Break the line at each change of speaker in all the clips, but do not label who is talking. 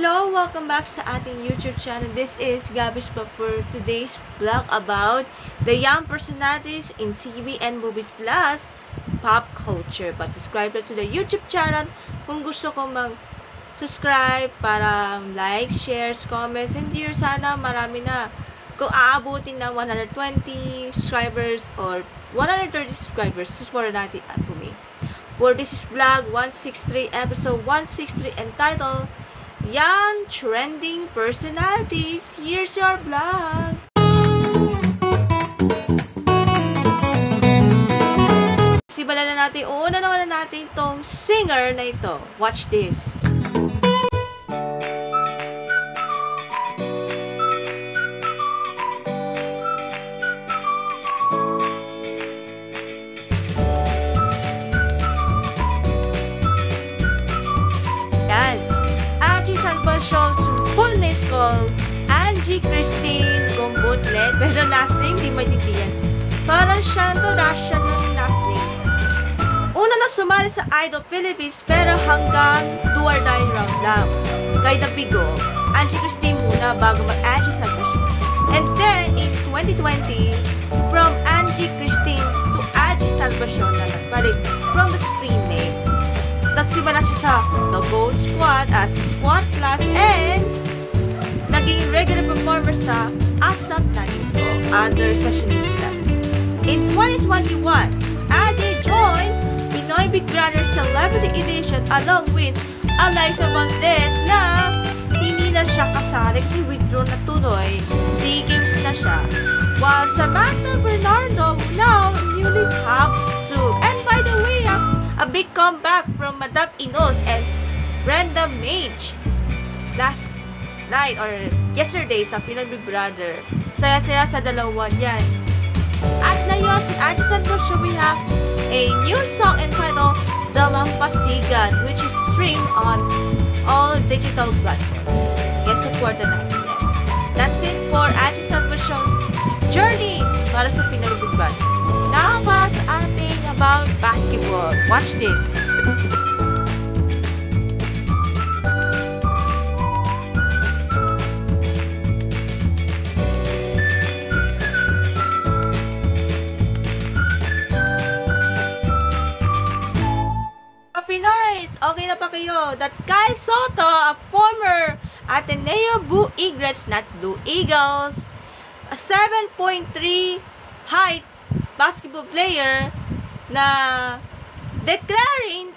Hello! Welcome back sa ating YouTube channel. This is Gabby's Vlog for today's vlog about the young personalities in TV and movies plus pop culture. But subscribe to the YouTube channel kung gusto ko mag-subscribe para like, shares, comments, and dear, sana marami na. Kung aabutin ng 120 subscribers or 130 subscribers, support natin at me. For this is vlog 163, episode 163, entitled Young Trending Personalities. Here's your vlog. Simulan na natin. Una naman na natin tong singer na ito. Watch this. Yan. Full name called Angie Christine Gombutlet, pero last name di maintindihan. Parang siya to Russian ng last name. Una na sumali sa Idol Philippines, pero hanggang 2 or 9 round lang. Kay The Bigo, Angie Christine muna bago mag-Angie Salvation. And then, in 2020, from Angie Christine to Angie Salvation na nagbalik from the screen name. Nagsimula siya sa The Gold Squad as Squad Plus and naging regular performer sa ASAP Nanito under Sessionista. In 2021, Ade joined Pinoy Big Brother Celebrity Edition along with Eliza Valdez na hindi na siya kasali kasi withdraw na tuloy. SEA Games na siya. While Samantha Bernardo now newly have to. And by the way, a big comeback from Madam Inos and Brenda Mage last night or yesterday sa Pinoy Big Brother. Saya-saya sa dalawa yan. At ngayon, si Angie Salvation will have a new song entitled Dalampasigan, which is streamed on all digital platforms. Yes, support na natin yan. That's it for Angie Salvation's journey para sa Pinoy Big Brother. Now, para sa ating about basketball. Watch this. Pinoys, okay na pa kayo that Kai Soto, a former Ateneo Blue Eaglets, not Blue Eagles, a 7.3 height basketball player na declaring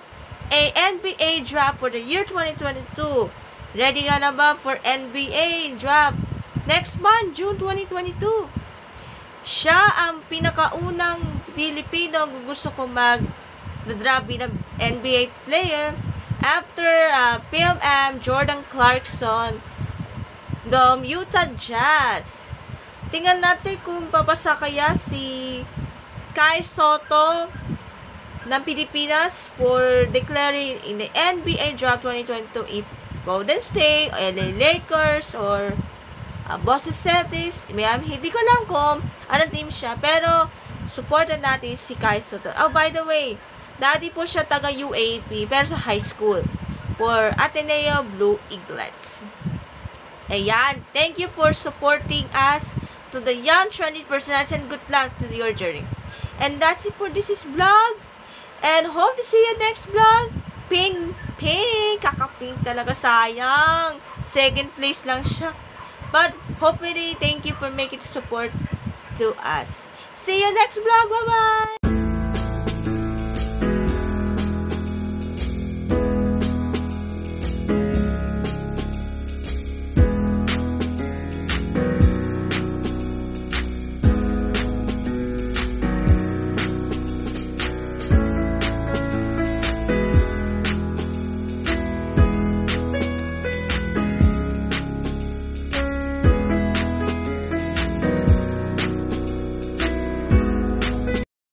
a NBA draft for the year 2022. Ready ka na ba for NBA draft next month, June 2022? Siya ang pinakaunang Pilipino gusto ko mag-draft bilang NBA player after PMM Jordan Clarkson from Utah Jazz. Tingnan natin kung papasa kaya si Kai Soto ng Pilipinas for declaring in the NBA draft 2022 if Golden State, LA Lakers, or Boston Celtics. Hindi ko alam kung anong team siya, pero supportan natin si Kai Soto. Oh, by the way, dati po siya taga UAP, pero sa high school for Ateneo Blue Eaglets. Ayan, thank you for supporting us to the young trending personalities and good luck to your journey. And that's it for this vlog. And hope to see you next vlog. Ping! Kakaping talaga, sayang. Second place lang siya. But hopefully, thank you for making support to us. See you next vlog. Bye-bye!